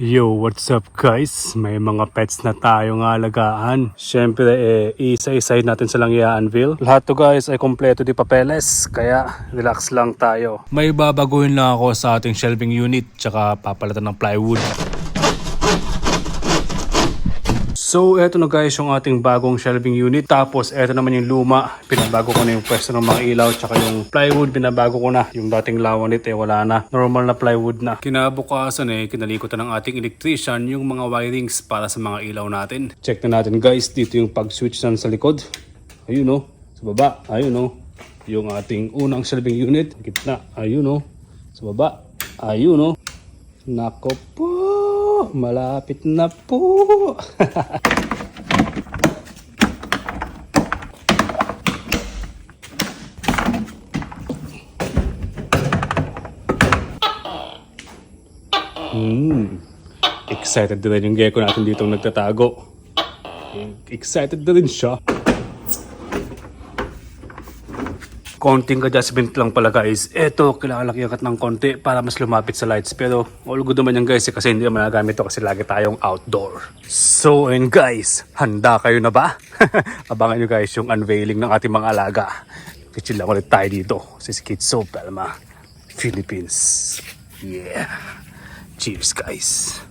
Yo, what's up guys? May mga pets na tayong alagaan. Siyempre isa-isa natin silang i-unveil. Lahat to guys ay kompleto di papeles, kaya relax lang tayo. May babaguhin lang ako sa ating shelving unit, tsaka papalitan ng plywood. So eto na guys yung ating bagong shelving unit. Tapos eto naman yung luma. Pinabago ko na yung pwesto ng mga ilaw. Tsaka yung plywood pinabago ko na. Yung dating lawanit wala na. Normal na plywood na. Kinabukasan kinalikutan ng ating electrician yung mga wirings para sa mga ilaw natin. Check na natin guys. Dito yung pag-switch sa likod. Ayun o. Sa baba. Ayun o. Yung ating unang shelving unit. Gitna. Ayun o. Sa baba. Ayun o. Nako po. Malapit na po. Excited na rin yung gecko natin dito nagtatago. Excited na rin siya. Konting adjustment lang pala guys. Eto, kailangan lang iangat ng konti para mas lumapit sa lights. Pero all good naman yan guys kasi hindi naman nagamit ito kasi lagi tayong outdoor. So and guys, handa kayo na ba? Abangan nyo guys yung unveiling ng ating mga alaga. Kichill lang ulit tayo dito sa Schizo Palma, Philippines. Yeah. Cheers guys.